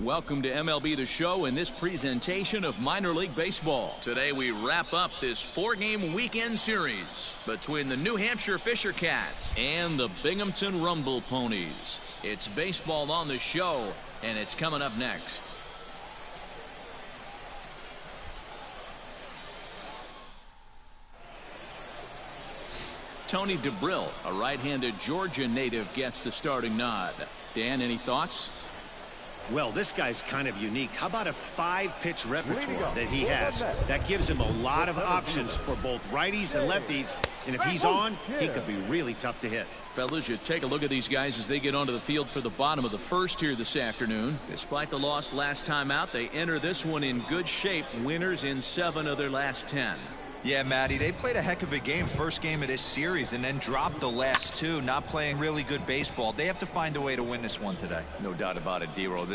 Welcome to MLB The Show in this presentation of minor league baseball. Today we wrap up this 4-game weekend series between the New Hampshire Fisher Cats and the Binghamton Rumble Ponies. It's baseball on the show, and it's coming up next. Tony DeBrill, a right-handed Georgia native, gets the starting nod. Dan, any thoughts? Well, this guy's kind of unique. How about a 5-pitch repertoire that he has? That gives him a lot of options for both righties and lefties. And if he's on, he could be really tough to hit. Fellas, you take a look at these guys as they get onto the field for the bottom of the first here this afternoon. Despite the loss last time out, they enter this one in good shape. Winners in 7 of their last 10. Yeah, Matty, they played a heck of a game, first game of this series, and then dropped the last 2, not playing really good baseball. They have to find a way to win this one today. No doubt about it, D-Roll.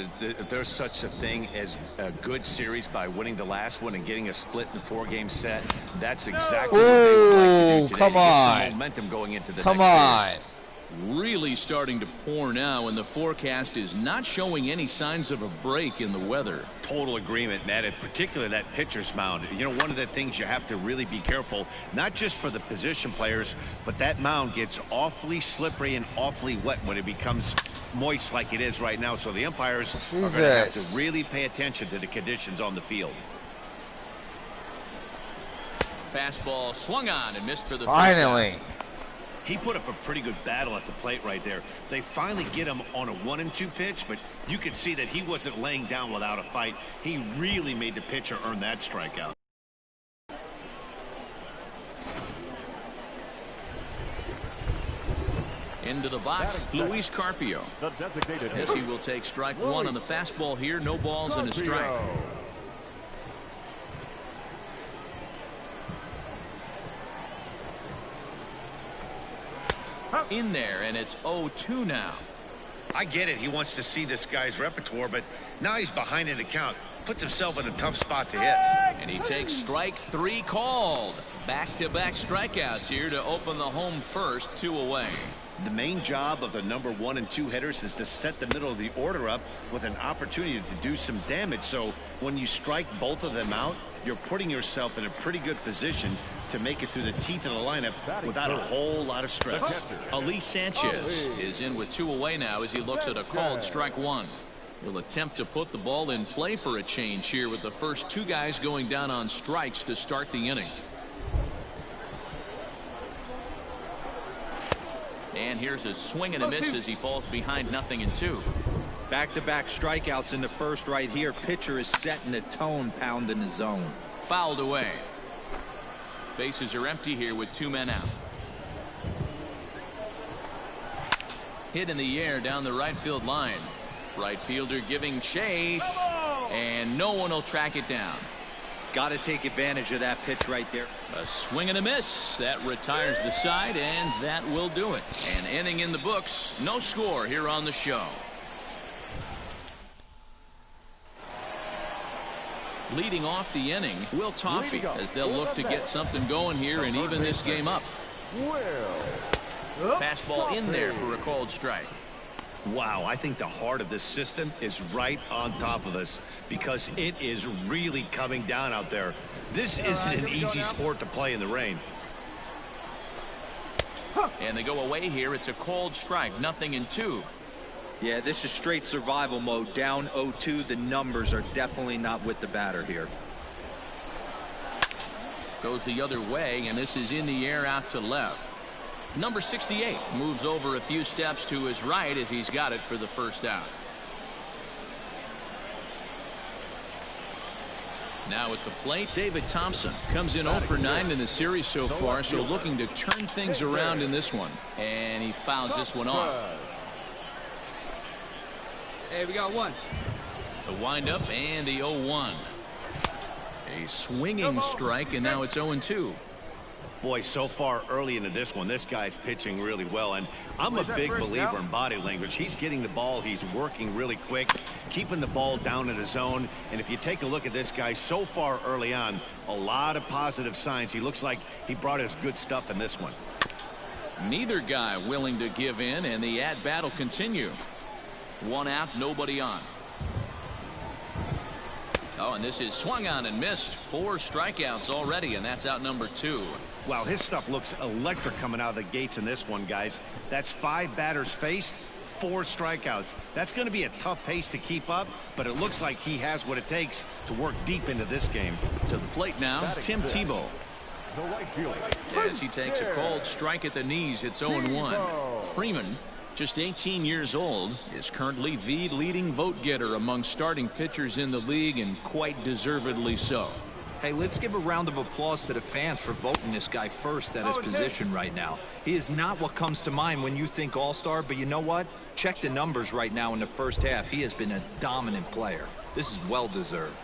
There's such a thing as a good series by winning the last one and getting a split in a 4-game set. That's exactly what they would like to do today. Come on. To get some momentum going into the Come next on. series. Really starting to pour now, and the forecast is not showing any signs of a break in the weather. Total agreement, Matt, and particularly that pitcher's mound. You know, one of the things you have to really be careful, not just for the position players, but that mound gets awfully slippery and awfully wet when it becomes moist like it is right now. So the umpires are going to have to really pay attention to the conditions on the field. Fastball swung on and missed for the Finally. first down. He put up a pretty good battle at the plate right there. They finally get him on a 1-2 pitch, but you could see that he wasn't laying down without a fight. He really made the pitcher earn that strikeout. Into the box, Luis Carpio. Yes, he will take strike 1 on the fastball here. No balls and a strike. In there, and it's 0-2 now. I get it. He wants to see this guy's repertoire, but now he's behind in the count. Puts himself in a tough spot to hit. And he takes strike 3 called. Back-to-back strikeouts here to open the home first, 2 away. The main job of the number 1 and 2 hitters is to set the middle of the order up with an opportunity to do some damage. So when you strike both of them out, you're putting yourself in a pretty good position to make it through the teeth of the lineup without a whole lot of stress. Elise Sanchez is in with 2 away now as he looks at a called strike 1. He'll attempt to put the ball in play for a change here with the first 2 guys going down on strikes to start the inning. And here's a swing and a miss as he falls behind 0-2. Back-to-back strikeouts in the first right here. Pitcher is setting the tone, pounding the zone. Fouled away. Bases are empty here with 2 men out. Hit in the air down the right field line. Right fielder giving chase, and no one will track it down. Got to take advantage of that pitch right there. A swing and a miss. That retires the side, and that will do it. An inning in the books. No score here on the show. Leading off the inning, Will Toffey, as they'll look to get something going here and even this game up. Fastball in there for a called strike. Wow, I think the heart of this system is right on top of us because it is really coming down out there. This isn't an easy sport to play in the rain. And they go away here. It's a called strike, 0-2. Yeah, this is straight survival mode. Down 0-2. The numbers are definitely not with the batter here. Goes the other way, and this is in the air out to left. Number 68 moves over a few steps to his right as he's got it for the first out. Now at the plate, David Thompson comes in 0-9 in the series so far, so looking to turn things around in this one. And he fouls this one off. Hey, we got 1. The windup and the 0-1. A swinging strike, and now it's 0-2. Boy, so far early into this one, this guy's pitching really well, and I'm a big believer in body language. He's getting the ball, he's working really quick, keeping the ball down in the zone, and if you take a look at this guy so far early on, a lot of positive signs. He looks like he brought his good stuff in this one. Neither guy willing to give in, and the at-bat will continue. 1 out, nobody on. Oh, and this is swung on and missed. 4 strikeouts already, and that's out number 2. Wow, his stuff looks electric coming out of the gates in this one, guys. That's 5 batters faced, 4 strikeouts. That's going to be a tough pace to keep up, but it looks like he has what it takes to work deep into this game. To the plate now, Tim Tebow. The right fielder. As he takes a cold strike at the knees, it's 0-1. Freeman, just 18 years old, is currently the leading vote getter among starting pitchers in the league, and quite deservedly so. Hey, let's give a round of applause to the fans for voting this guy first at his position right now. He is not what comes to mind when you think all-star, but you know what? Check the numbers right now in the first half. He has been a dominant player. This is well-deserved.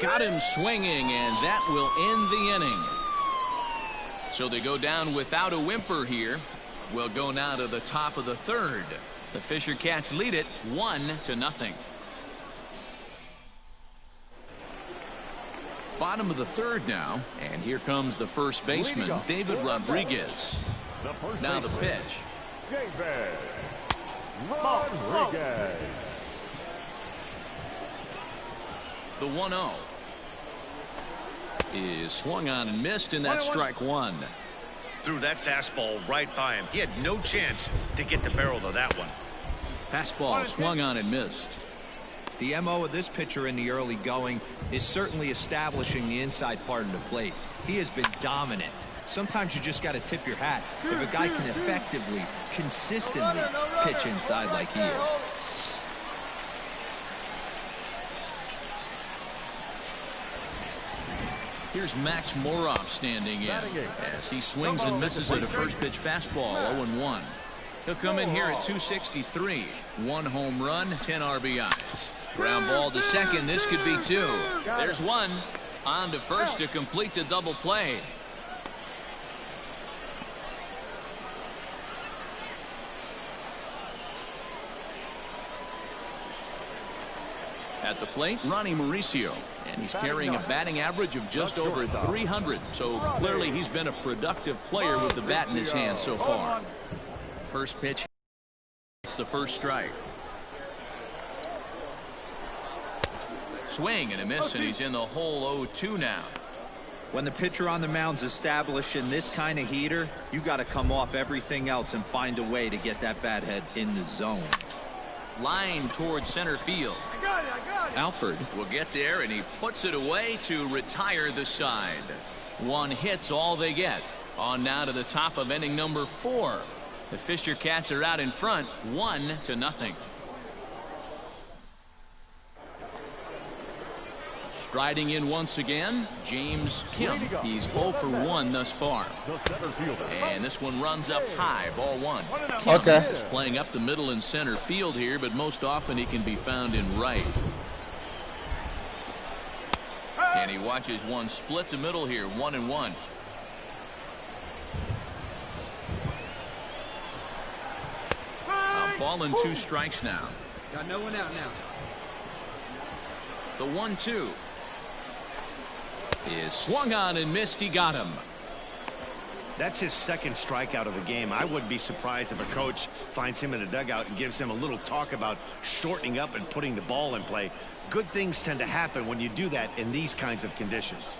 Got him swinging, and that will end the inning. So they go down without a whimper here. We'll go now to the top of the 3rd. The Fisher Cats lead it 1-0. Bottom of the 3rd now, and here comes the first baseman, David Rodriguez. Now the pitch. David Rodriguez. The 1-0 is swung on and missed, and that's strike 1. Threw that fastball right by him. He had no chance to get the barrel of that one. Fastball swung on and missed. The MO of this pitcher in the early going is certainly establishing the inside part of the plate. He has been dominant. Sometimes you just got to tip your hat if a guy can effectively, consistently pitch inside like he is. Here's Max Moroff standing in as he swings and misses at a first pitch fastball. 0-1. He'll come in here at 263. 1 home run, 10 RBIs. Ground ball to second. This could be 2. There's 1. On to first to complete the double play. At the plate, Ronnie Mauricio, and he's carrying a batting average of just over 300, so clearly he's been a productive player with the bat in his hand so far. First pitch, it's the first strike. Swing and a miss, and he's in the hole. 0-2 now. When the pitcher on the mound's establishing this kind of heater, you got to come off everything else and find a way to get that bat head in the zone. Line towards center field. I got it. Alford will get there, and he puts it away to retire the side. 1 hit's all they get. On now to the top of inning number 4. The Fisher Cats are out in front, 1-0. Striding in once again, James Kim. He's 0 for 1 thus far. And this one runs up high, ball 1. Kim is playing up the middle and center field here, but most often he can be found in right. And he watches one split the middle here, 1-1. A ball and 2 strikes now. Got no one out now. The 1-2 is swung on and missed. He got him. That's his 2nd strikeout of the game. I wouldn't be surprised if a coach finds him in the dugout and gives him a little talk about shortening up and putting the ball in play. Good things tend to happen when you do that in these kinds of conditions.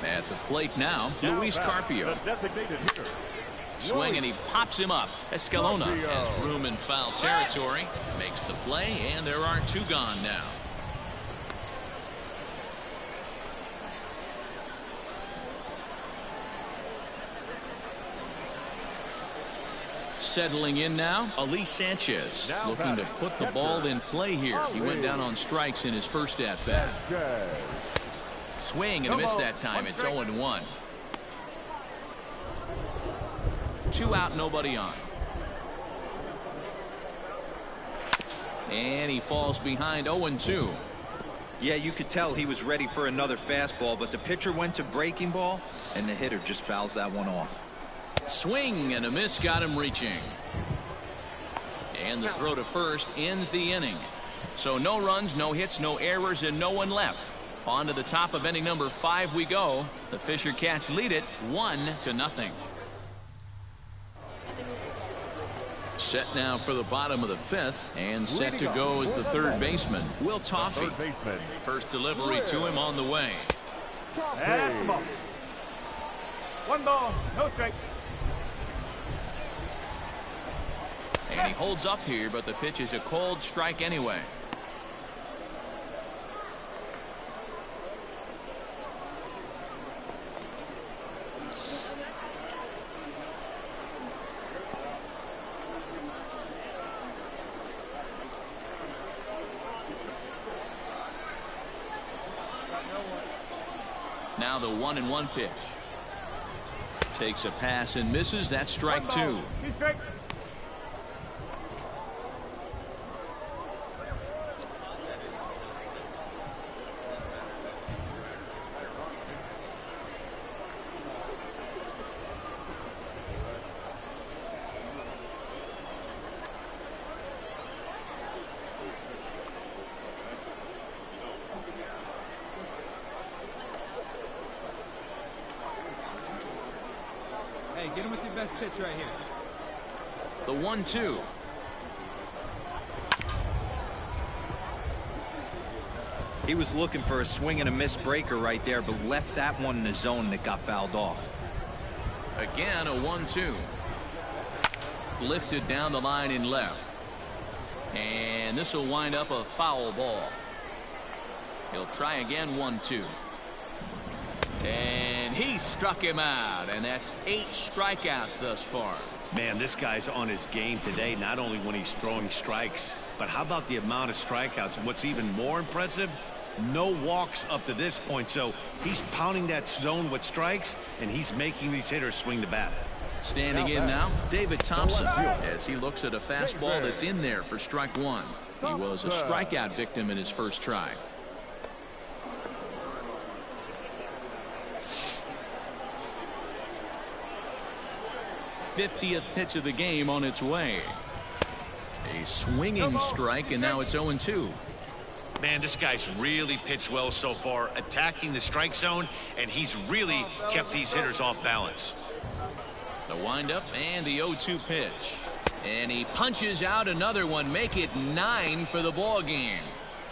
At the plate now, Luis Carpio. Swing, and he pops him up. Escalona has room in foul territory, makes the play, and there are 2 gone now. Settling in now, Ali Sanchez, looking to put the ball in play here. He went down on strikes in his first at-bat. Swing and a miss that time. It's 0-1. 2 out, nobody on. And he falls behind. 0-2. Yeah, you could tell he was ready for another fastball, but the pitcher went to breaking ball, and the hitter just fouls that one off. Swing and a miss got him reaching. And the throw to first ends the inning. So no runs, no hits, no errors, and no one left. On to the top of inning number 5 we go. The Fisher Cats lead it 1-0. Set now for the bottom of the 5th, and set to go as the third baseman, Will Toffey. First delivery to him on the way. And 1 ball, no strike. And he holds up here, but the pitch is a cold strike anyway. Now the 1-1 pitch. Takes a pass and misses. That's strike 2. 2 strikes. Hey, get him with your best pitch right here. The 1-2. He was looking for a swing and a miss breaker right there, but left that one in the zone that got fouled off. Again, a 1-2. Lifted down the line in left. And this will wind up a foul ball. He'll try again. 1-2. And he struck him out, and that's 8 strikeouts thus far. Man, this guy's on his game today, not only when he's throwing strikes, but how about the amount of strikeouts? And what's even more impressive, no walks up to this point. So he's pounding that zone with strikes, and he's making these hitters swing the bat. Standing in now, David Thompson, as he looks at a fastball that's in there for strike 1. He was a strikeout victim in his first try. '50th pitch of the game on its way. A swinging strike, and now it's 0-2. Man, this guy's really pitched well so far, attacking the strike zone, and he's really kept these hitters off balance. The windup and the 0-2 pitch. And he punches out another one, make it 9 for the ball game.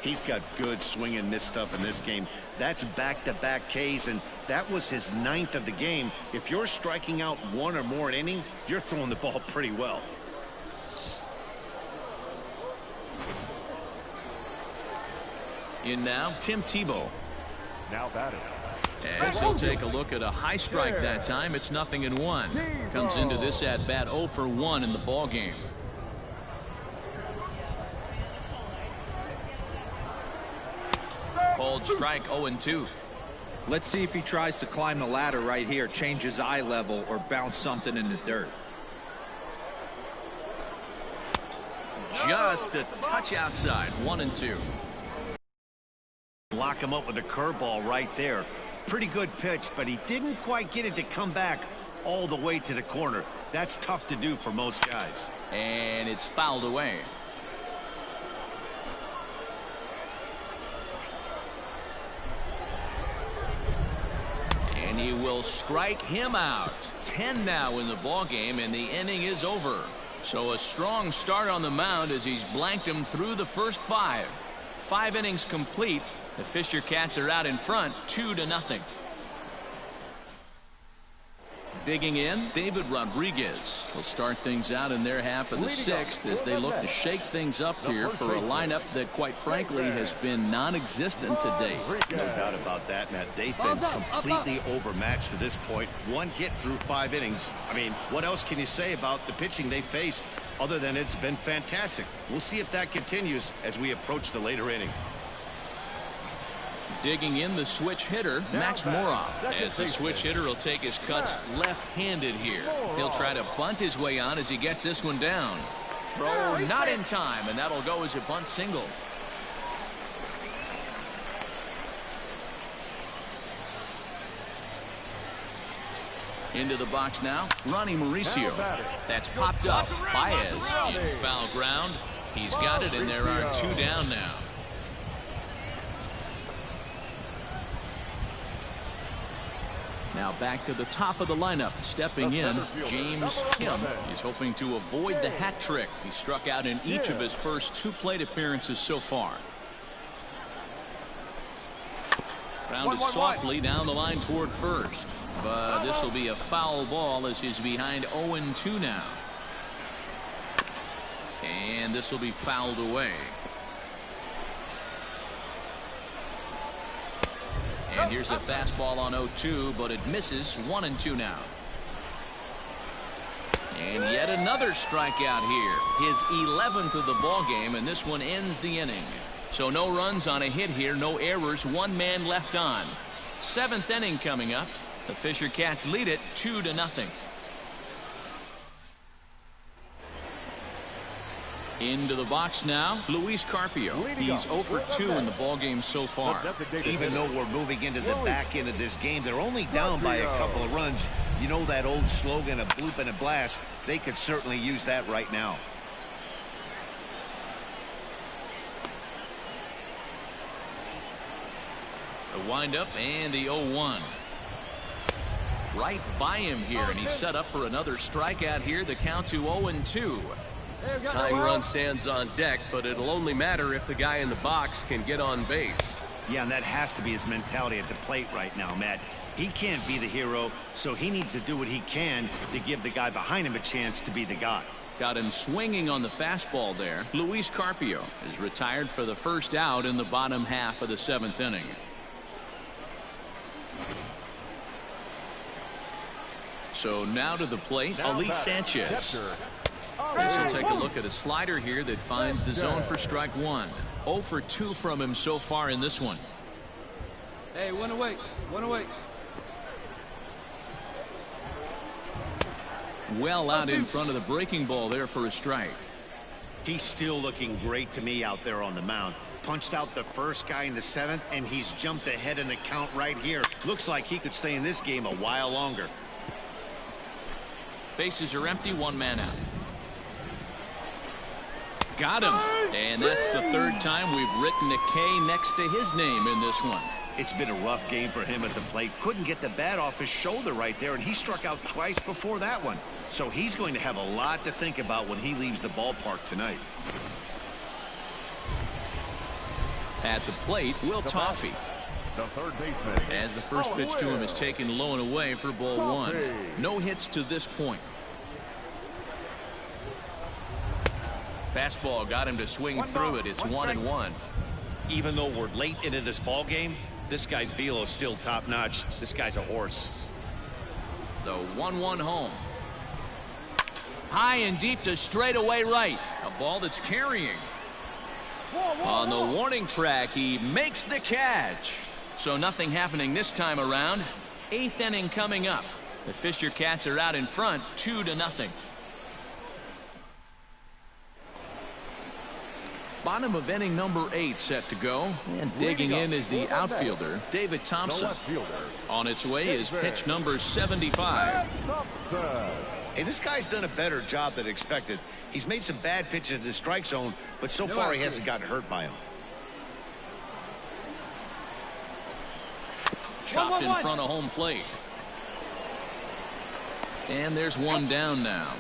He's got good swing and miss stuff in this game. That's back-to-back Ks, and that was his 9th of the game. If you're striking out 1 or more an inning, you're throwing the ball pretty well. In now, Tim Tebow. Now batting. As he'll take a look at a high strike that time, it's 0-1. Comes into this at bat 0 for 1 in the ball game. Called strike 0-2. Let's see if he tries to climb the ladder right here, change his eye level, or bounce something in the dirt. Just a touch outside. 1-2. Lock him up with a curveball right there. Pretty good pitch, but he didn't quite get it to come back all the way to the corner. That's tough to do for most guys. And it's fouled away. And he will strike him out. 10 now in the ball game, and the inning is over. So a strong start on the mound as he's blanked him through the first 5. 5 innings complete. The Fisher Cats are out in front 2-0. Digging in, David Rodriguez will start things out in their half of the 6th as they look to shake things up here for a lineup that, quite frankly, has been non-existent to date. No doubt about that, Matt. They've been completely overmatched to this point. 1 hit through 5 innings. I mean, what else can you say about the pitching they faced other than it's been fantastic? We'll see if that continues as we approach the later inning. Digging in, the switch hitter, Max Moroff, as the switch hitter will take his cuts left-handed here. He'll try to bunt his way on as he gets this one down. Throw not in time, and that'll go as a bunt single. Into the box now, Ronnie Mauricio. That's popped up. Baez in foul ground. He's got it, and there are 2 down now. Now back to the top of the lineup. Stepping in, James Kim. He's hoping to avoid the hat trick. He struck out in each of his first 2 plate appearances so far. Grounded softly down the line toward first. But this will be a foul ball as he's behind 0-2 now. And this will be fouled away. And here's a fastball on 0-2, but it misses. 1-2 now. And yet another strikeout here. His 11th of the ball game, and this one ends the inning. So no runs on a hit here, no errors, 1 man left on. 7th inning coming up. The Fisher Cats lead it 2-0. Into the box now, Luis Carpio. He's 0 for 2 in the ballgame so far. Even though we're moving into the back end of this game, they're only down by a couple of runs. You know that old slogan, a bloop and a blast. They could certainly use that right now. The windup and the 0-1. Right by him here, and he's set up for another strikeout here. The count to 0-2. Tying run stands on deck, but it'll only matter if the guy in the box can get on base. Yeah, and that has to be his mentality at the plate right now, Matt. He can't be the hero, so he needs to do what he can to give the guy behind him a chance to be the guy. Got him swinging on the fastball there. Luis Carpio is retired for the first out in the bottom half of the 7th inning. So now to the plate, Ali Sanchez. This will take a look at a slider here that finds the zone for strike 1. 0 for 2 from him so far in this one. Hey, one away. One away. Well out in front of the breaking ball there for a strike. He's still looking great to me out there on the mound. Punched out the first guy in the 7th, and he's jumped ahead in the count right here. Looks like he could stay in this game a while longer. Bases are empty, 1 man out. Got him. And that's the 3rd time we've written a K next to his name in this one. It's been a rough game for him at the plate. Couldn't get the bat off his shoulder right there, and he struck out twice before that one. So he's going to have a lot to think about when he leaves the ballpark tonight. At the plate, Will Toffey. The third baseman. As the first pitch to him is taken low and away for ball 1. No hits to this point. Fastball got him to swing through it. It's 1-1. Even though we're late into this ball game, this guy's velo is still top notch. This guy's a horse. The 1-1 home. High and deep to straightaway right. A ball that's carrying. On the warning track, he makes the catch. So nothing happening this time around. 8th inning coming up. The Fisher Cats are out in front, 2-0. Bottom of inning number 8 set to go. And digging in is the outfielder, David Thompson. On its way is pitch number 75. Hey, this guy's done a better job than expected. He's made some bad pitches in the strike zone, but so far he hasn't gotten hurt by him. Chopped in front of home plate. And there's 1 down now.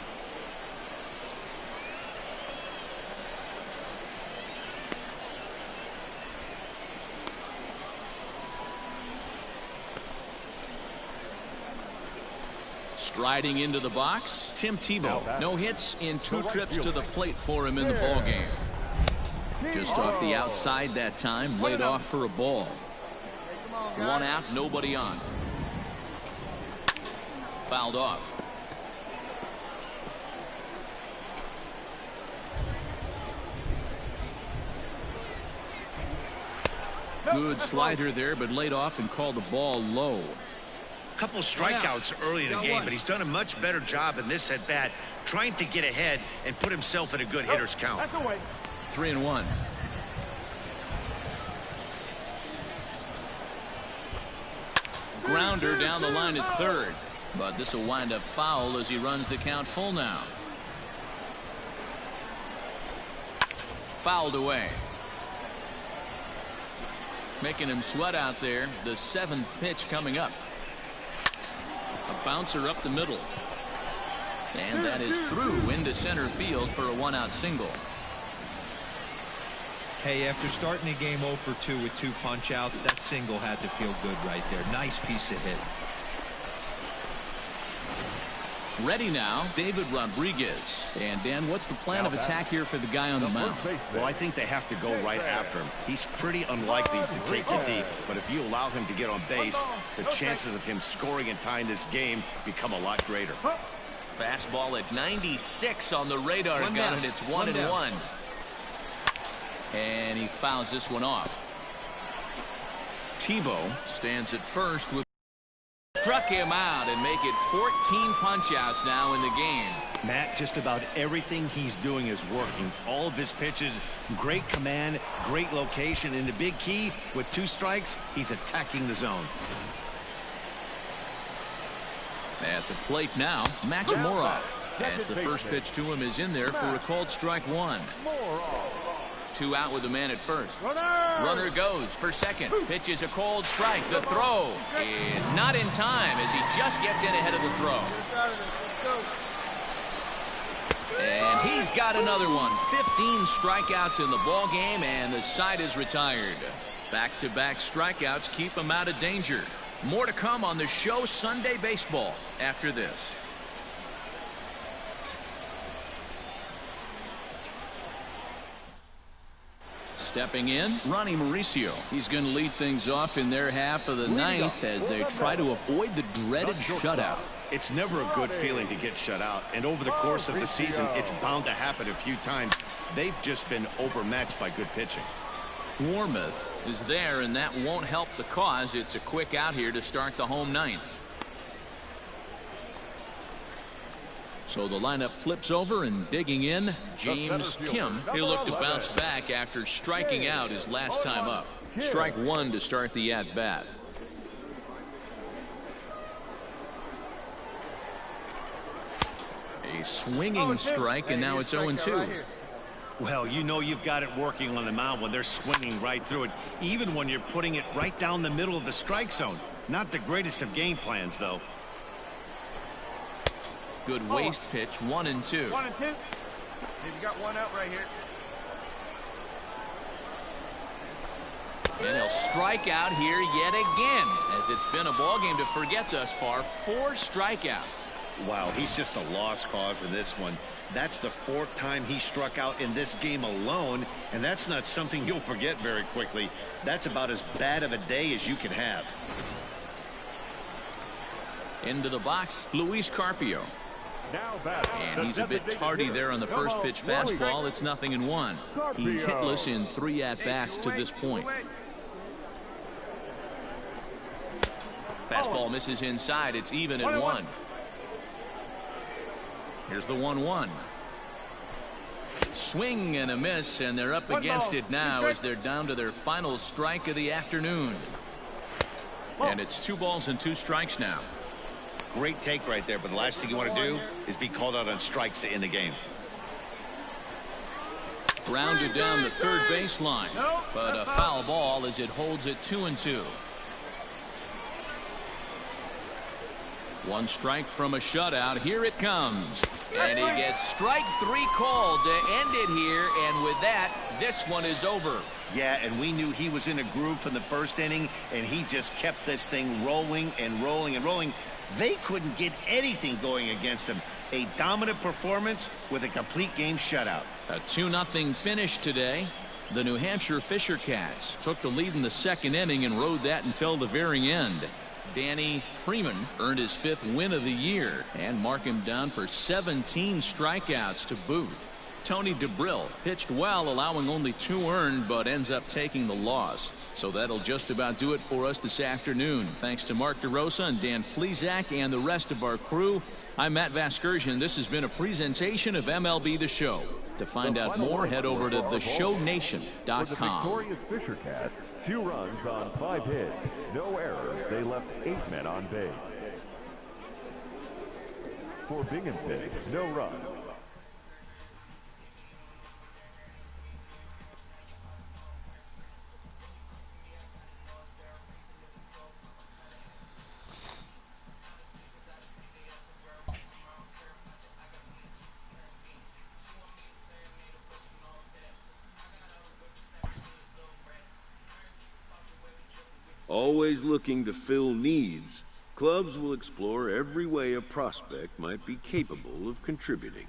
Striding into the box, Tim Tebow. No hits in 2 trips to the plate for him in the ball game. Just off the outside that time, laid off for a ball. 1 out, nobody on. Fouled off. Good slider there, but laid off and called the ball low. Couple strikeouts early in the game, but he's done a much better job in this at bat, trying to get ahead and put himself in a good hitter's count. 3-1. Grounder down the line at 3rd, but this will wind up foul as he runs the count full now. Fouled away. Making him sweat out there. The 7th pitch coming up. A bouncer up the middle. And that is through into center field for a one-out single. Hey, after starting the game 0 for 2 with 2 punch-outs, that single had to feel good right there. Nice piece of hit. Ready now, David Rodriguez. And Dan, what's the plan of attack here for the guy on the mound? Well, I think they have to go right after him. He's pretty unlikely to take it deep, but if you allow him to get on base, the chances of him scoring and tying this game become a lot greater. Fastball at 96 on the radar gun, and it's 1-1. And he fouls this one off. Tebow stands at first with struck him out and make it 14 punch-outs now in the game. Matt, just about everything he's doing is working. All of his pitches, great command, great location, and the big key, with 2 strikes, he's attacking the zone. At the plate now, Max Moroff. As the first pitch to him is in there for a called strike 1. 2 out with the man at first. Runner goes for second. Pitch is a cold strike. The throw is not in time as he just gets in ahead of the throw. And he's got another one. 15 strikeouts in the ball game, and the side is retired. Back-to-back strikeouts keep him out of danger. More to come on the show Sunday Baseball after this. Stepping in, Ronnie Mauricio. He's going to lead things off in their half of the ninth as they try to avoid the dreaded shutout. It's never a good feeling to get shut out, and over the course of the season, it's bound to happen a few times. They've just been overmatched by good pitching. Warmoth is there, and that won't help the cause. It's a quick out here to start the home ninth. So the lineup flips over, and digging in, James Kim. He'll look to bounce back after striking out his last time up. Strike 1 to start the at-bat. A swinging strike, and now it's 0-2. Well, you know you've got it working on the mound when they're swinging right through it, even when you're putting it right down the middle of the strike zone. Not the greatest of game plans, though. Good waist pitch, 1-2. 1 and 2. Hey, you got 1 out right here. And he'll strike out here yet again, as it's been a ball game to forget thus far. 4 strikeouts. Wow, he's just a lost cause in this one. That's the 4th time he struck out in this game alone, and that's not something you'll forget very quickly. That's about as bad of a day as you can have. Into the box, Luis Carpio. And he's a bit tardy there on the first pitch fastball. It's 0-1. He's hitless in 3 at-bats to this point. Fastball misses inside. It's even at 1. Here's the 1-1. Swing and a miss, and they're up against it now as they're down to their final strike of the afternoon. And it's 2 balls and 2 strikes now. Great take right there, but the last thing you want to do is be called out on strikes to end the game. Grounded down the third baseline, but a foul ball as it holds it 2-2. 1 strike from a shutout. Here it comes, and he gets strike 3 called to end it here, and with that, this one is over. Yeah, and we knew he was in a groove from the first inning, and he just kept this thing rolling and rolling and rolling. They couldn't get anything going against him. A dominant performance with a complete game shutout. A 2-0 finish today. The New Hampshire Fisher Cats took the lead in the 2nd inning and rode that until the very end. Danny Freeman earned his 5th win of the year, and mark him down for 17 strikeouts to boot. Tony DeBrill pitched well, allowing only 2 earned, but ends up taking the loss. So that'll just about do it for us this afternoon. Thanks to Mark DeRosa and Dan Plesac and the rest of our crew. I'm Matt Vasgersian. This has been a presentation of MLB The Show. To find out more, head over to theshownation.com. For the victorious Fisher Cats, 2 runs on 5 hits, no errors. They left 8 men on base. For Binghamton, no runs. Always looking to fill needs, clubs will explore every way a prospect might be capable of contributing.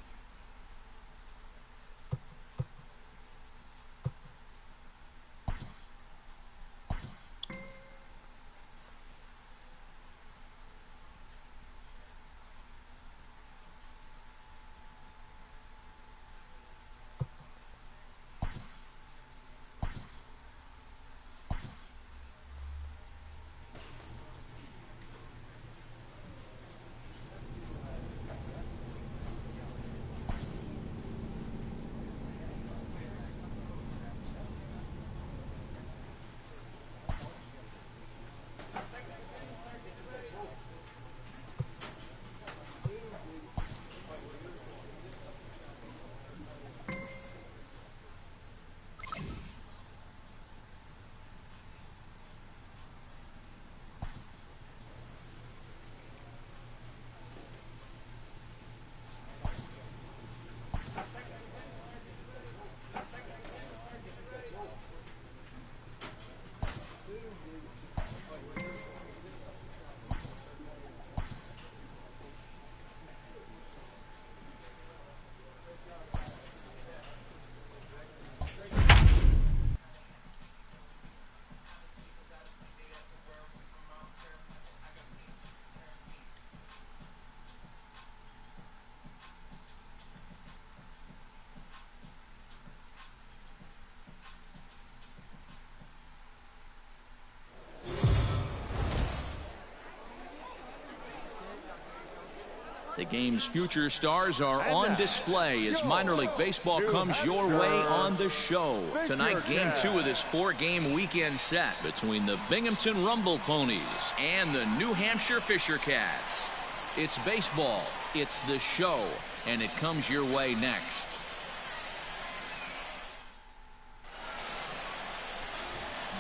The game's future stars are on display as minor league baseball comes your way on the show. Tonight, game 2 of this 4-game weekend set between the Binghamton Rumble Ponies and the New Hampshire Fisher Cats. It's baseball, it's the show, and it comes your way next.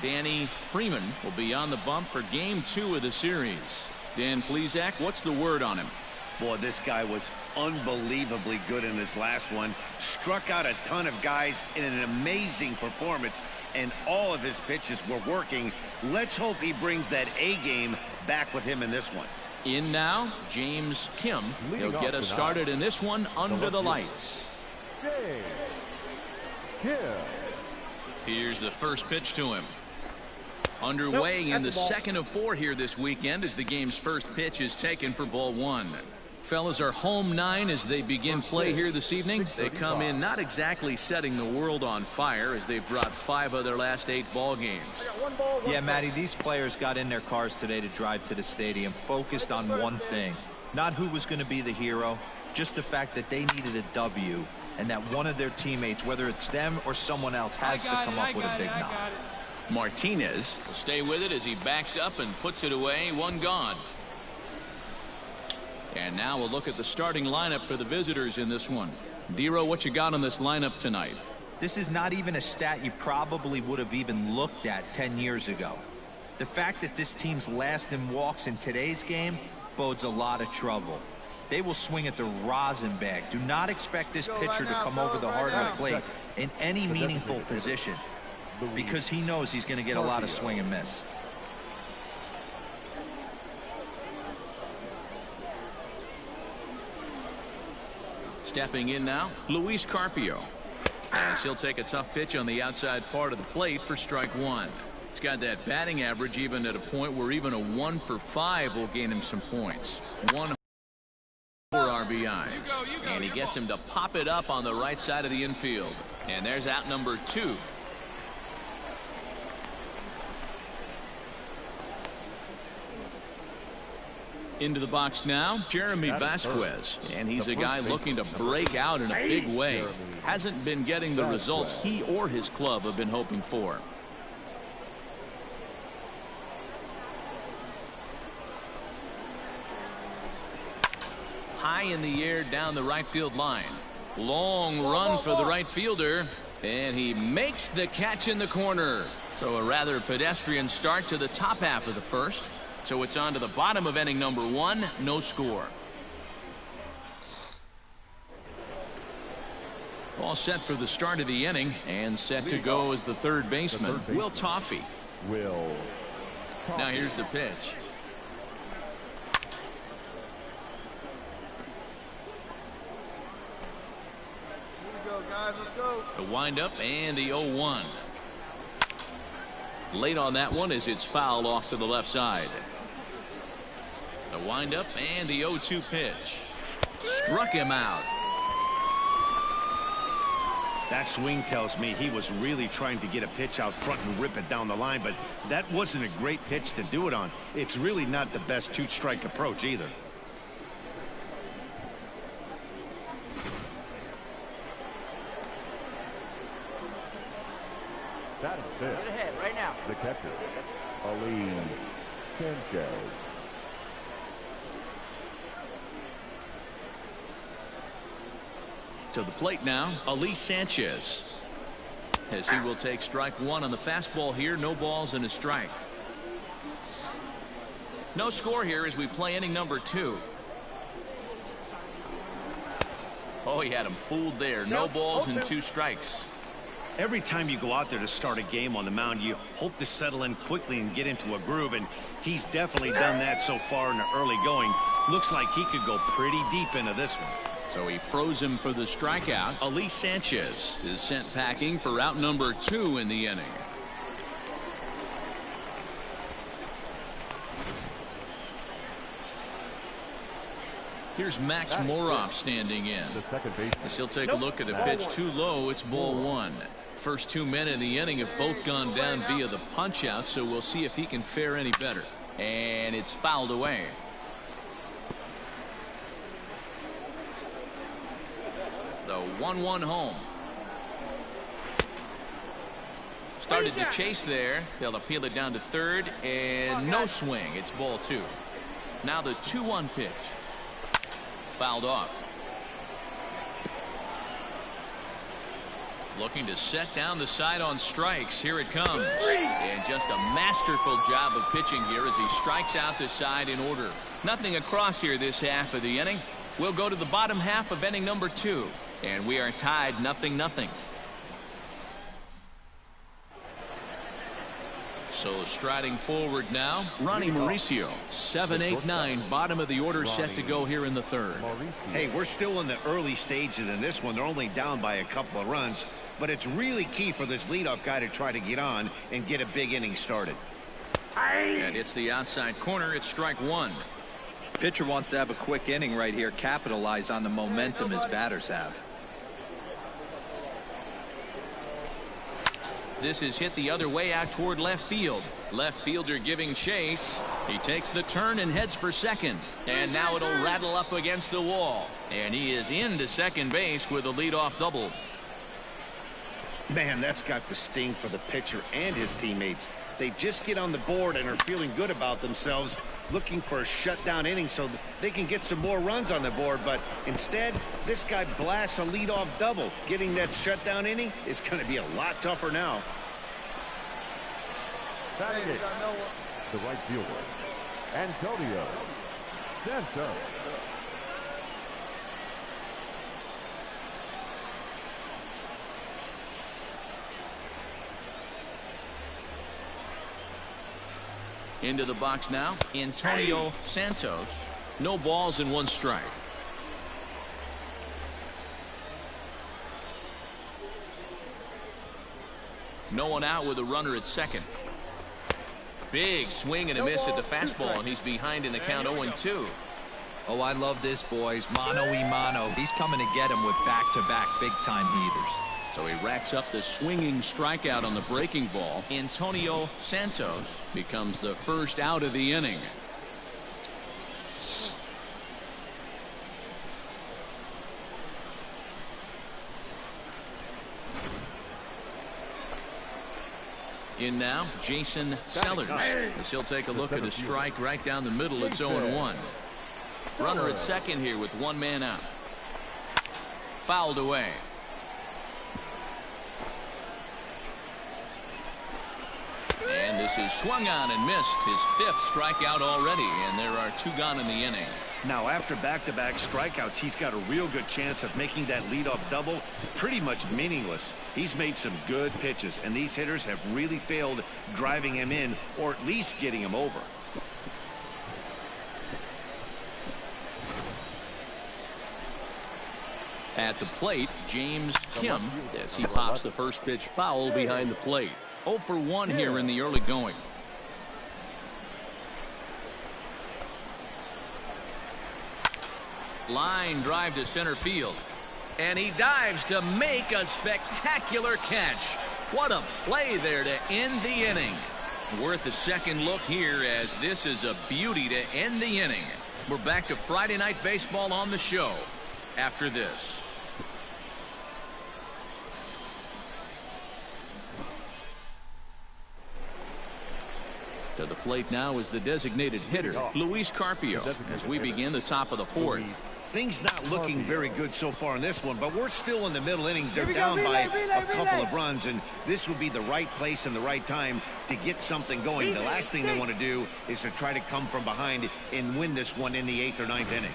Danny Freeman will be on the bump for game 2 of the series. Dan Plesac, what's the word on him? Boy, this guy was unbelievably good in his last one. Struck out a ton of guys in an amazing performance, and all of his pitches were working. Let's hope he brings that A game back with him in this one. In now, James Kim. He'll get us started in this one under the lights. James Kim. Here's the first pitch to him. Underway in the second of 4 here this weekend as the game's first pitch is taken for ball 1. Fellas are home 9 as they begin play here this evening. They come in not exactly setting the world on fire as they've dropped 5 of their last 8 ball games. Yeah, Matty, these players got in their cars today to drive to the stadium focused on one thing. Not who was going to be the hero, just the fact that they needed a W and that one of their teammates, whether it's them or someone else, has to come up with a big knock. Martinez will stay with it as he backs up and puts it away. 1 gone. And now we'll look at the starting lineup for the visitors in this one. Dero, what you got on this lineup tonight? This is not even a stat you probably would have even looked at 10 years ago. The fact that this team's last in walks in today's game bodes a lot of trouble. They will swing at the rosin bag. Do not expect this pitcher to come over the heart of the plate in any meaningful position, because he knows he's going to get a lot of swing and miss. Stepping in now, Luis Carpio. As he'll take a tough pitch on the outside part of the plate for strike 1. He's got that batting average even at a point where even a 1 for 5 will gain him some points. 1 for RBIs. And he gets him to pop it up on the right side of the infield. And there's out number 2. Into the box now, Jeremy Vasquez, and he's a guy looking to break out in a big way. Hasn't been getting the results he or his club have been hoping for. High in the air down the right field line. Long run for the right fielder, and he makes the catch in the corner. So a rather pedestrian start to the top half of the first. So it's on to the bottom of inning number 1, no score. All set for the start of the inning and set to go as the third baseman, Will Toffey. Will Now here's the pitch. Guys, let's go. The windup and the 0-1. Late on that one as it's fouled off to the left side. The windup and the 0-2 pitch. Struck him out. That swing tells me he was really trying to get a pitch out front and rip it down the line, but that wasn't a great pitch to do it on. It's really not the best two-strike approach either. That is it. Get ahead right now. The catcher, Ali Sanchez. To the plate now, Ali Sanchez. As he will take strike one on the fastball here. No balls and a strike. No score here as we play inning number 2. Oh, he had him fooled there. No balls and 2 strikes. Every time you go out there to start a game on the mound, you hope to settle in quickly and get into a groove, and he's definitely done that so far in the early going. Looks like he could go pretty deep into this one. So he froze him for the strikeout. Ali Sanchez is sent packing for out number 2 in the inning. Here's Max Moroff standing in. The second baseman. As he'll take a look at a pitch too low. It's ball 1. First 2 men in the inning have both gone down via the punch out, so we'll see if he can fare any better. And it's fouled away. The 1-1 home. Started to chase there. They'll appeal it down to third, and no swing. It's ball 2. Now the 2-1 pitch. Fouled off. Looking to set down the side on strikes. Here it comes. And just a masterful job of pitching here as he strikes out the side in order. Nothing across here this half of the inning. We'll go to the bottom half of inning number 2. And we are tied 0-0. So striding forward now, Ronnie Mauricio. 7-8-9, bottom of the order set to go here in the 3rd. Hey, we're still in the early stages in this one. They're only down by a couple of runs, but it's really key for this leadoff guy to try to get on and get a big inning started. And it's the outside corner. It's strike 1. Pitcher wants to have a quick inning right here, capitalize on the momentum his batters have. This is hit the other way out toward left field. Left fielder giving chase. He takes the turn and heads for second. And now it'll rattle up against the wall. And he is into second base with a leadoff double. Man, that's got the sting for the pitcher and his teammates. They just get on the board and are feeling good about themselves, looking for a shutdown inning so they can get some more runs on the board. But instead, this guy blasts a leadoff double. Getting that shutdown inning is going to be a lot tougher now. Batting it, the right fielder, Antonio Santos. Into the box now, Antonio Santos. No balls and 1 strike. No one out with a runner at second. Big swing and a miss at the fastball, and he's behind in the count 0-2. Oh, I love this, boys. Mano-y-mano. He's coming to get him with back-to-back big-time heaters. So he racks up the swinging strikeout on the breaking ball. Antonio Santos becomes the first out of the inning. In now, Jason Sellers. As he'll take a look at a strike right down the middle. It's 0-1. Runner at second here with 1 man out. Fouled away. And this is swung on and missed. His 5th strikeout already, and there are 2 gone in the inning. Now, after back-to-back strikeouts, he's got a real good chance of making that leadoff double pretty much meaningless. He's made some good pitches, and these hitters have really failed driving him in or at least getting him over. At the plate, James Kim, as he pops the first pitch foul behind the plate. 0 for 1 here in the early going. Line drive to center field. And he dives to make a spectacular catch. What a play there to end the inning. Worth a second look here, as this is a beauty to end the inning. We're back to Friday Night Baseball on the show after this. To the plate now is the designated hitter, Luis Carpio, as we begin the top of the fourth. Things not looking very good so far in this one, but we're still in the middle innings. They're down by a couple of runs, and this would be the right place and the right time to get something going. The last thing they want to do is to try to come from behind and win this one in the 8th or 9th inning.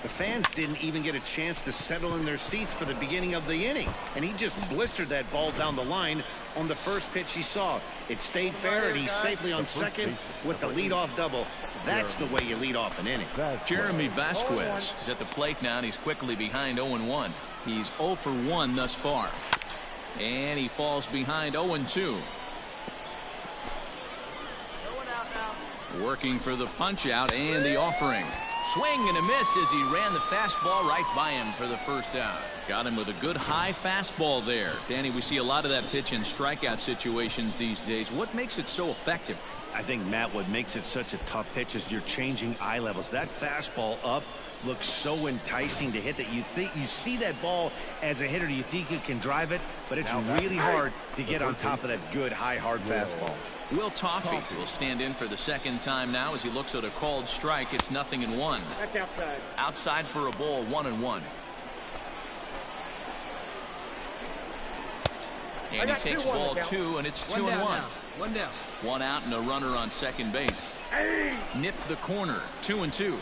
The fans didn't even get a chance to settle in their seats for the beginning of the inning, and he just blistered that ball down the line on the first pitch he saw. It stayed fair, and he's safely on second with the leadoff double. That's the way you lead off an inning. Jeremy Vasquez is at the plate now, and he's quickly behind 0-1. He's 0 for 1 thus far. And he falls behind 0-2. Working for the punch out and the offering. Swing and a miss as he ran the fastball right by him for the first out. Got him with a good high fastball there. Danny, we see a lot of that pitch in strikeout situations these days. What makes it so effective? I think, Matt, what makes it such a tough pitch is you're changing eye levels. That fastball up looks so enticing to hit that you think you see that ball as a hitter. You think you can drive it, but it's really hard to get on top of that good high hard fastball. Will Toffey will stand in for the second time now as he looks at a called strike. It's 0-1. Outside for a ball, 1-1. And he takes ball 2, and it's 2-1. One down. One out and a runner on second base. Nip the corner, 2-2.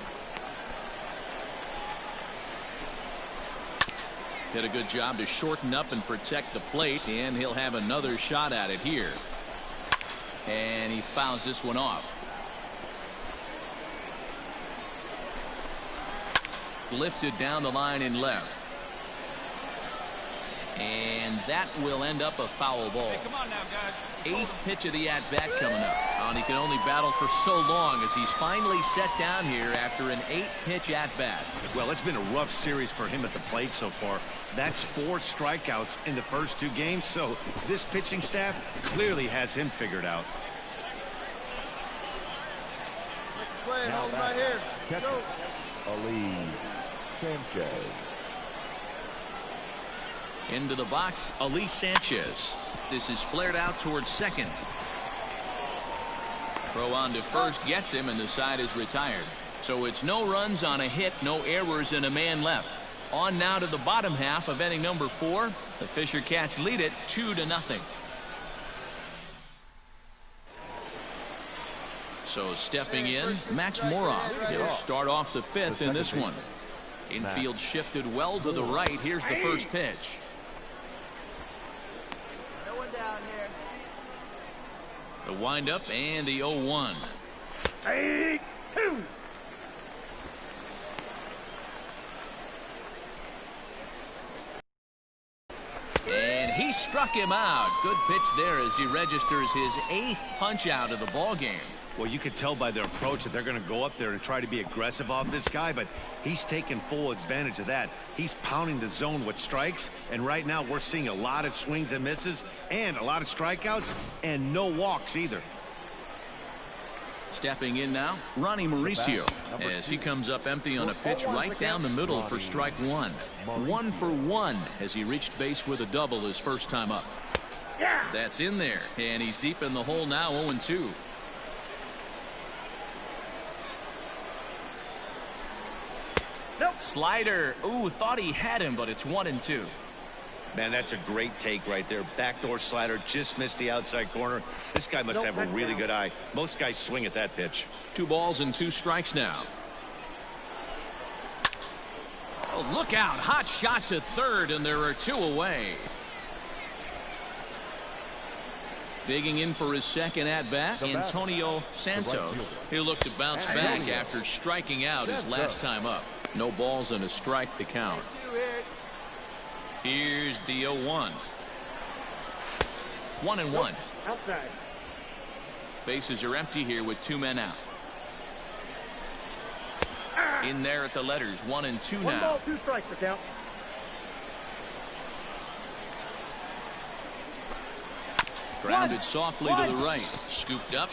Did a good job to shorten up and protect the plate, and he'll have another shot at it here. And he fouls this one off. Lifted down the line in left. And that will end up a foul ball. Hey, come on now, guys. 8th pitch of the at-bat coming up. And he can only battle for so long as he's finally set down here after an 8-pitch at-bat. Well, it's been a rough series for him at the plate so far. That's 4 strikeouts in the first 2 games, so this pitching staff clearly has him figured out. Hold right here. Go. Ali Sanchez. Into the box, Ali Sanchez. This is flared out towards second. Throw on to first gets him, and the side is retired. So it's no runs on a hit, no errors, and a man left. On now to the bottom half of inning number 4. The Fisher Cats lead it 2-0. So stepping in, Max Moroff. He'll start off the 5th in this one. Infield shifted well to the right. Here's the first pitch. No one down here. The windup and the 0-1. 2. And he struck him out. Good pitch there as he registers his 8th punch out of the ball game. Well, you could tell by their approach that they're going to go up there and try to be aggressive off this guy, but he's taking full advantage of that. He's pounding the zone with strikes, and right now we're seeing a lot of swings and misses and a lot of strikeouts and no walks either. Stepping in now, Ronnie Mauricio, as he comes up empty on a pitch right down the middle for strike 1. 1 for 1 as he reached base with a double his first time up. That's in there, and he's deep in the hole now, 0-2. Slider. Ooh, thought he had him, but it's 1-2. Man, that's a great take right there. Backdoor slider, just missed the outside corner. This guy must have a really good eye. Most guys swing at that pitch. 2 balls and 2 strikes now. Oh, look out. Hot shot to third, and there are 2 away. Digging in for his second at-bat, Antonio Santos. He'll look to bounce back after striking out his last time up. No balls and a strike to count. Here's the 0-1. 1-1. Outside. Bases are empty here with 2 men out. In there at the letters, 1-2 now. 1 ball, 2 strikes, the count. Grounded softly to the right. Scooped up.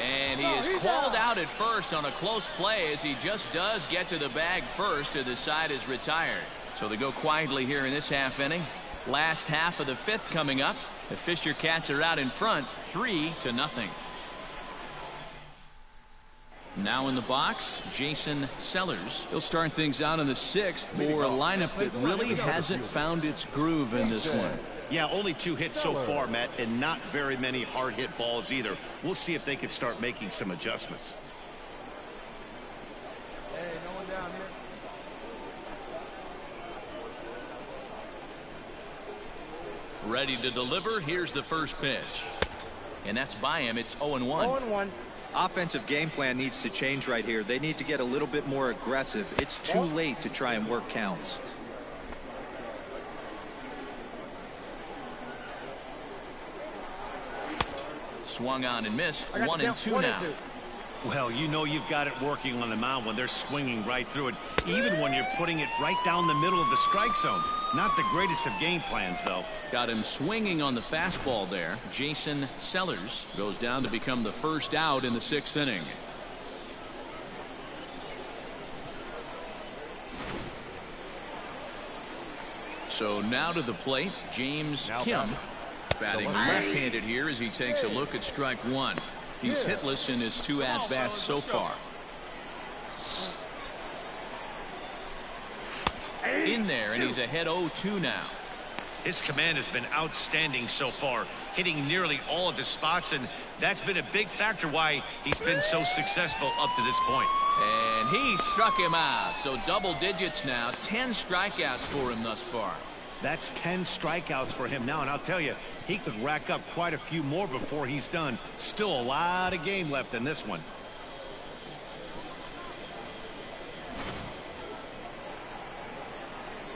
And he is called out at first on a close play, as he just does get to the bag first, and the side is retired. So they go quietly here in this half inning. Last half of the 5th coming up. The Fisher Cats are out in front, 3-0. Now in the box, Jason Sellers. He'll start things out in the 6th for a lineup that really hasn't found its groove in this one. Yeah, only 2 hits so far, Matt, and not very many hard hit balls either. We'll see if they can start making some adjustments. Hey, no one down here. Ready to deliver. Here's the first pitch. And that's by him. It's 0-1. 0-1. Offensive game plan needs to change right here. They need to get a little bit more aggressive. It's too late to try and work counts. Swung on and missed. 1-2 now. Well, you know you've got it working on the mound when they're swinging right through it, even when you're putting it right down the middle of the strike zone. Not the greatest of game plans, though. Got him swinging on the fastball there. Jason Sellers goes down to become the first out in the 6th inning. So now to the plate, James Kim. Batting left-handed here as he takes a look at strike 1. He's hitless in his 2 at-bats so far. In there, and he's ahead 0-2 now. His command has been outstanding so far, hitting nearly all of his spots, and that's been a big factor why he's been so successful up to this point. And he struck him out. So double digits now. 10 strikeouts for him thus far. That's 10 strikeouts for him now, and I'll tell you, he could rack up quite a few more before he's done. Still a lot of game left in this one.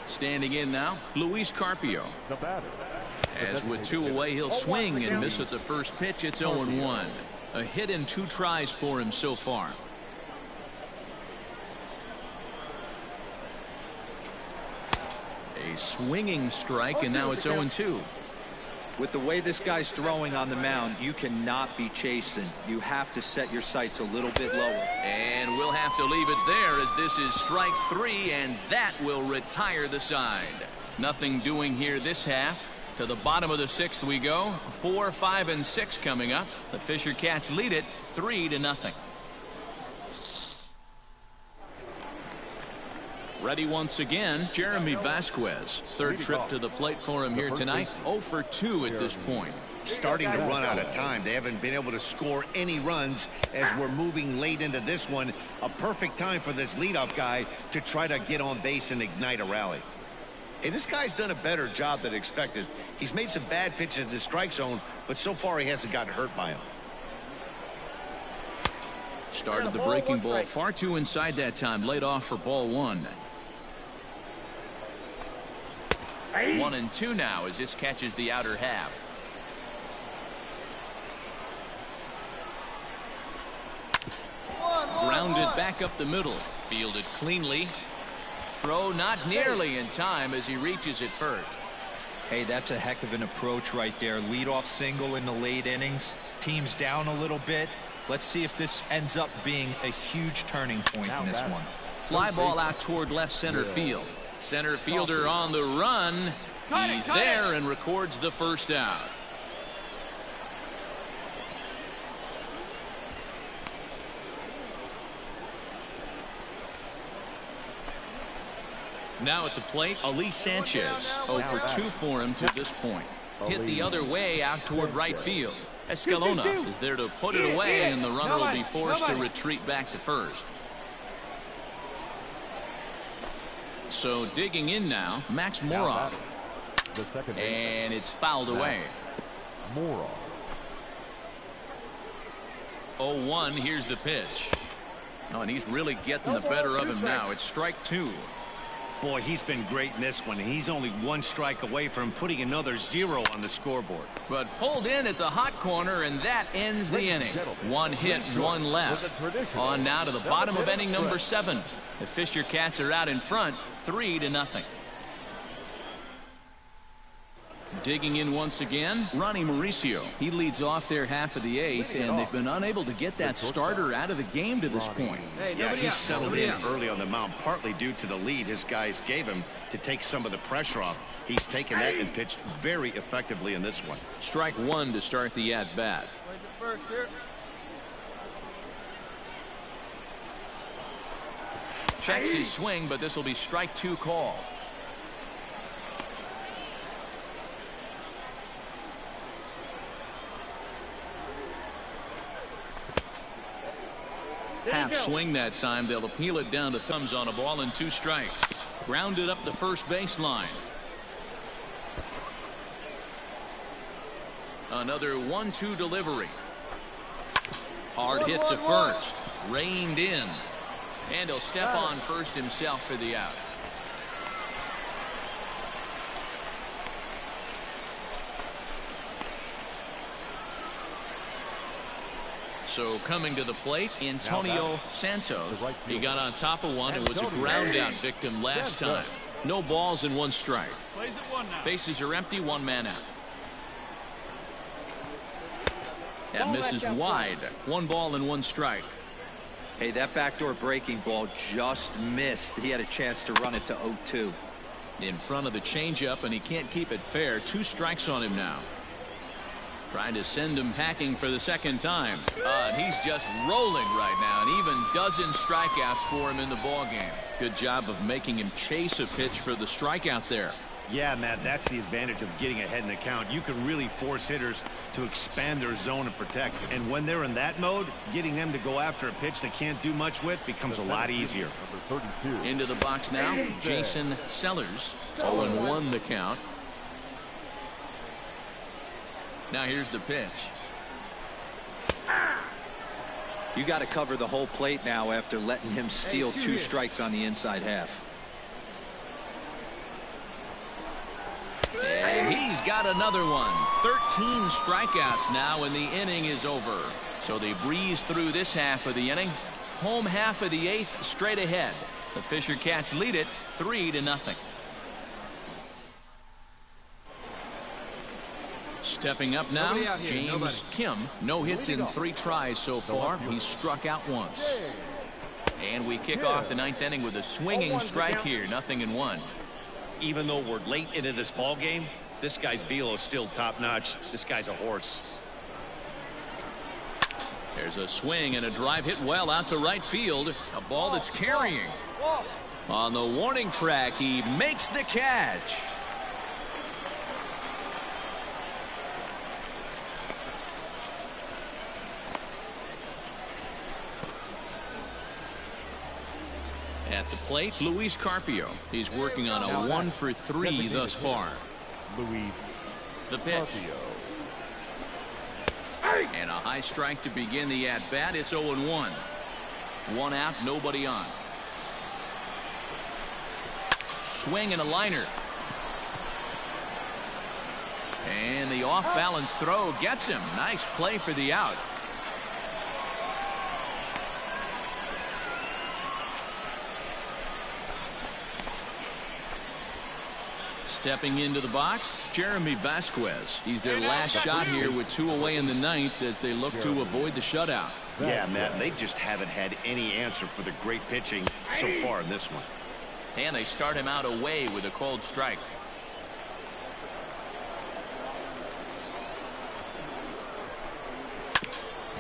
Standing in now, Luis Carpio. The batter. As with 2 away, he'll swing and miss at the first pitch. It's 0-1. A hit in 2 tries for him so far. A swinging strike, and now it's 0-2. With the way this guy's throwing on the mound, you cannot be chasing. You have to set your sights a little bit lower. And we'll have to leave it there, as this is strike 3, and that will retire the side. Nothing doing here this half. To the bottom of the 6th we go. 4, 5, and 6 coming up. The Fisher Cats lead it 3-0. Ready once again, Jeremy Vasquez. 3rd trip to the plate for him here tonight. 0 for 2 at this point. Starting to run out of time. They haven't been able to score any runs as we're moving late into this one. A perfect time for this leadoff guy to try to get on base and ignite a rally. Hey, this guy's done a better job than expected. He's made some bad pitches in the strike zone, but so far he hasn't gotten hurt by him. Started the breaking ball far too inside that time. Laid off for ball 1. 1-2 now as this catches the outer half. Grounded back up the middle. Fielded cleanly. Throw not nearly in time as he reaches it first. Hey, that's a heck of an approach right there. Leadoff single in the late innings. Team's down a little bit. Let's see if this ends up being a huge turning point in this one. Fly ball out toward left center field. Center fielder on the run. He's there and records the first out. Now at the plate, Ali Sanchez. 0 for 2 for him to this point. Hit the other way out toward right field. Escalona is there to put it away, and the runner will be forced to retreat back to first. So digging in now, Max Moroff. The second and it's fouled away. Moroff. 0-1. Here's the pitch. Oh, and he's really getting the better of him now. It's strike 2. Boy, he's been great in this one. He's only 1 strike away from putting another 0 on the scoreboard. But pulled in at the hot corner, and that ends the inning. 1 hit, 1 left. On now to the bottom of inning number 7. The Fisher Cats are out in front, 3-0. Digging in once again, Ronnie Mauricio. He leads off their half of the 8th, and they've been unable to get that starter out of the game to this point. Yeah, he settled in early on the mound, partly due to the lead his guys gave him to take some of the pressure off. He's taken that and pitched very effectively in this one. Strike 1 to start the at-bat. Checks his swing, but this will be strike 2 call. Half swing that time. They'll appeal it down to thumbs on a ball and 2 strikes. Grounded up the first baseline. Another 1-2 delivery. Hard hit to first. Reined in. And he'll step on first himself for the out. So coming to the plate, Antonio Santos. He got on top of one and was a ground out victim last time. No balls and 1 strike. Bases are empty, 1 man out. That misses wide. 1 ball and 1 strike. Hey, that backdoor breaking ball just missed. He had a chance to run it to 0-2. In front of the changeup, and he can't keep it fair. 2 strikes on him now. Trying to send him packing for the second time. And he's just rolling right now, and even dozen strikeouts for him in the ballgame. Good job of making him chase a pitch for the strikeout there. Yeah, Matt, that's the advantage of getting ahead in the count. You can really force hitters to expand their zone and protect. And when they're in that mode, getting them to go after a pitch they can't do much with becomes a lot easier. Into the box now, Jason Sellers. 0-1 the count. Now here's the pitch. You got to cover the whole plate now after letting him steal 2 strikes on the inside half. And he's got another one. 13 strikeouts now, and the inning is over. So they breeze through this half of the inning. Home half of the 8th straight ahead. The Fisher Cats lead it 3-0. Stepping up now, James Kim. No hits in 3 tries so far. He's struck out once. And we kick off the 9th inning with a swinging strike here. 0-1. Even though we're late into this ball game, this guy's velo is still top-notch. This guy's a horse. There's a swing and a drive hit well out to right field. A ball that's carrying. On the warning track, he makes the catch. At the plate, Luis Carpio. He's working on a 1 for 3 thus far. Luis the pitch. And a high strike to begin the at-bat. It's 0-1. 1 out, nobody on. Swing and a liner. And the off-balance throw gets him. Nice play for the out. Stepping into the box, Jeremy Vasquez. He's their last shot here with 2 away in the 9th as they look to avoid the shutout. Yeah, Matt, they just haven't had any answer for the great pitching so far in this one. And they start him out away with a cold strike.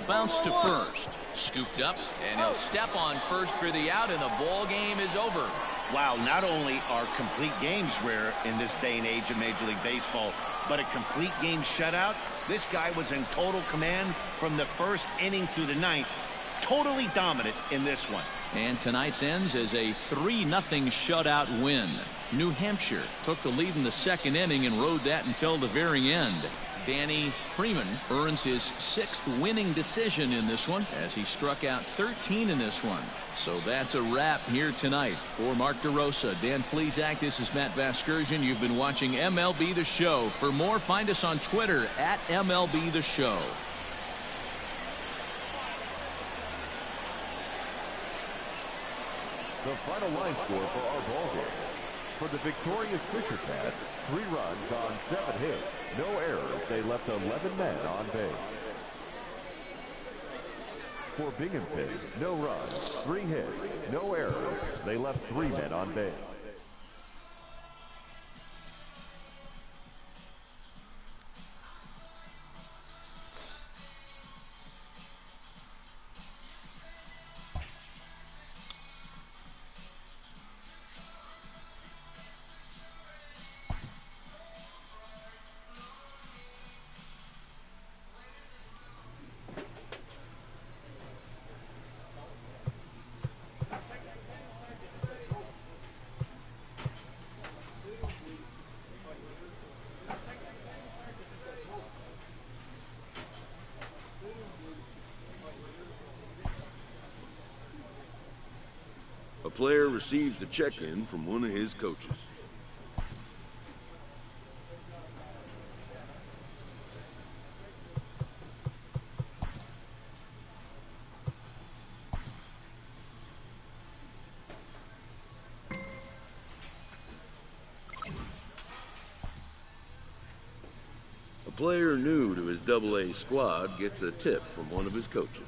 Bounce to first. Scooped up, and he'll step on first for the out, and the ball game is over. Wow, not only are complete games rare in this day and age of Major League Baseball, but a complete game shutout. This guy was in total command from the 1st inning through the 9th. totally dominant in this one. And tonight's ends as a 3-0 shutout win. New Hampshire took the lead in the second inning and rode that until the very end. Danny Freeman earns his 6th winning decision in this one as he struck out 13 in this one. So that's a wrap here tonight. For Mark DeRosa, Dan Plesac, this is Matt Vasgersian. You've been watching MLB The Show. For more, find us on Twitter at MLB The Show. The final line score for our ball game. For the victorious Fisher Cats, 3 runs on 7 hits, no errors. They left 11 men on base. For Binghamton, no runs, 3 hits, no errors. They left 3 men on base. A player receives a check-in from one of his coaches. A player new to his AA squad gets a tip from one of his coaches.